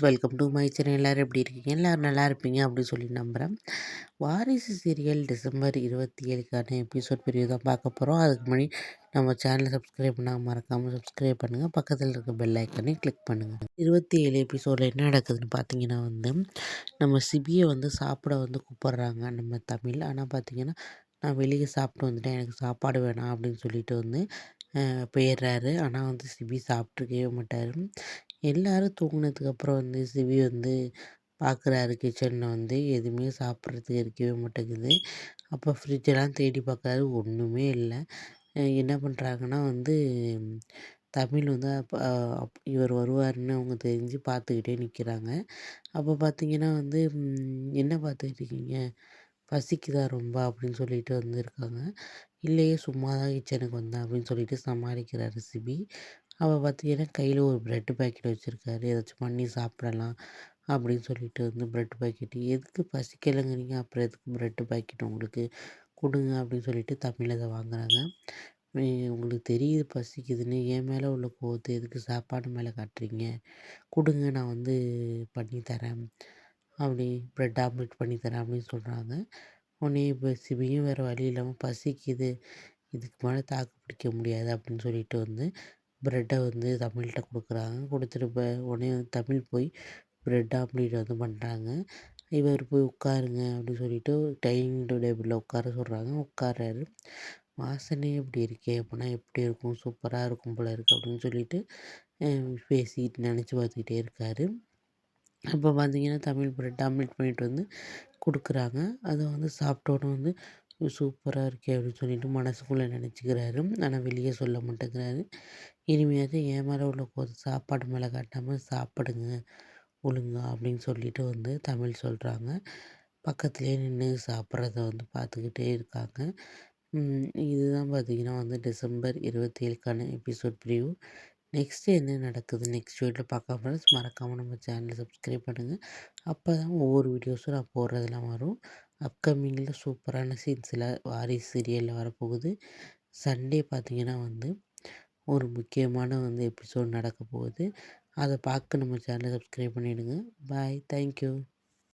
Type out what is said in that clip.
Welcome to my channel. எல்லோரும் எப்படி இருக்கீங்க? எல்லோரும் நல்லா இருப்பீங்க அப்படின்னு சொல்லி நம்புகிறேன். வாரிசு சீரியல் டிசம்பர் 27க்கான எபிசோட் பிரிவு தான் பார்க்க போகிறோம். அதுக்கு முன்னாடி நம்ம சேனலை சப்ஸ்கிரைப் பண்ணால் மறக்காமல் சப்ஸ்கிரைப் பண்ணுங்கள். பக்கத்தில் இருக்க பெல் ஐக்கனையும் கிளிக் பண்ணுங்கள். 27 எபிசோடில் என்ன நடக்குதுன்னு பார்த்தீங்கன்னா நம்ம சிபியை சாப்பிட கூப்பிட்றாங்க நம்ம தமிழ். ஆனால் பார்த்தீங்கன்னா, நான் வெளியே சாப்பிட்டு வந்துட்டேன், எனக்கு சாப்பாடு வேணாம் அப்படின்னு சொல்லிட்டு போயிடுறாரு. ஆனால் சிபி சாப்பிட்ருக்கவே மாட்டார். எல்லாரும் தூங்குனதுக்கப்புறம் சிவி பார்க்குறாரு கிச்சனில் எதுவுமே சாப்பிட்றதுக்கு இருக்கவே மாட்டேங்குது. அப்போ ஃப்ரிட்ஜெல்லாம் தேடி பார்க்குறாரு, ஒன்றுமே இல்லை. என்ன பண்ணுறாங்கன்னா தமிழ் அப்போ இவர் வருவாருன்னு அவங்க தெரிஞ்சு பார்த்துக்கிட்டே நிற்கிறாங்க. அப்போ பார்த்தீங்கன்னா "என்ன பார்த்துக்கிட்டு இருக்கீங்க? பசிக்குதா ரொம்ப?" அப்படின்னு சொல்லிட்டு இருக்காங்க. "இல்லையே, சும்மா தான் கிச்சனுக்கு வந்தேன்" அப்படின்னு சொல்லிட்டு சமாளிக்கிறாரு சிபி. அவள் பார்த்தீங்கன்னா கையில் ஒரு ப்ரெட் பாக்கெட் வச்சுருக்காரு, ஏதாச்சும் பண்ணி சாப்பிடலாம் அப்படின்னு சொல்லிட்டு ப்ரெட் பாக்கெட்டு. "எதுக்கு பசிக்கலைங்கிறீங்க, அப்புறம் எதுக்கு ப்ரெட்டு பாக்கெட் உங்களுக்கு? கொடுங்க" அப்படின்னு சொல்லிட்டு தமிழ் அதை வாங்குறாங்க. "உங்களுக்கு தெரியுது பசிக்குதுன்னு, என் மேலே உள்ள கோவத்தை எதுக்கு சாப்பாடு மேலே காட்டுறீங்க? கொடுங்க, நான் பண்ணி தரேன், அப்படி ப்ரெட் ஆம்லெட் பண்ணி தரேன்" அப்படின்னு சொல்கிறாங்க. உடனே இப்போ சிபியும் வேறு வழி இல்லாமல் பசிக்குது, இதுக்கு மேலே தாக்கு பிடிக்க முடியாது அப்படின்னு சொல்லிட்டு ப்ரெட்டை தமிழ்கிட்ட கொடுக்குறாங்க. கொடுத்துட்டு உடனே தமிழ் போய் ப்ரெட் ஆம்லேட் பண்ணுறாங்க. இவர் போய் உட்காருங்க அப்படின்னு சொல்லிட்டு டைனிங் டேபிளில் உட்கார சொல்கிறாங்க. உட்கார்றாரு. "வாசனையே இப்படி இருக்கே, அப்படின்னா எப்படி இருக்கும்? சூப்பராக இருக்கும் போல இருக்குது" அப்படின்னு சொல்லிட்டு பேசிக்கிட்டு நினச்சி பார்த்துக்கிட்டே இருக்கார். அப்போ பார்த்தீங்கன்னா தமிழ் ப்ரெட் ஆம்லேட் பண்ணிட்டு குடுக்குறாங்க. அத சாப்பிட்டோன்னே சூப்பராக இருக்கே அப்படின்னு சொல்லிட்டு மனசுக்குள்ளே நினச்சிக்கிறாரு. ஆனால் வெளியே சொல்ல மாட்டேங்கிறாரு. "இனிமேயாவது என் மேலே உள்ள கோவத்த சாப்பாடு மேலே காட்டாமல் சாப்பிடுங்க ஒழுங்கா" அப்படின்னு சொல்லிட்டு தமிழ் சொல்கிறாங்க. பக்கத்துலேயே நின்று சாப்பிட்றத பார்த்துக்கிட்டே இருக்காங்க. இதுதான் பார்த்தீங்கன்னா டிசம்பர் 27க்கான எபிசோட் ப்ரிவ்யூ. நெக்ஸ்ட்டு என்ன நடக்குது நெக்ஸ்ட் வீடியோவில் பார்க்கலாம் ஃப்ரெண்ட்ஸ். மறக்காமல் நம்ம சேனலை சப்ஸ்கிரைப் பண்ணுங்கள். அப்போ தான் ஒவ்வொரு வீடியோஸும் நான் போடுறதெல்லாம் வரும். அப்கமிங்கில் சூப்பரான சீன்ஸில் வாரிசு சீரியலில் வரப்போகுது. சண்டே பார்த்தீங்கன்னா ஒரு முக்கியமான எபிசோட் நடக்க போகுது. அதை பார்க்க நம்ம சேனலை சப்ஸ்கிரைப் பண்ணிவிடுங்க. பாய், தேங்க்யூ.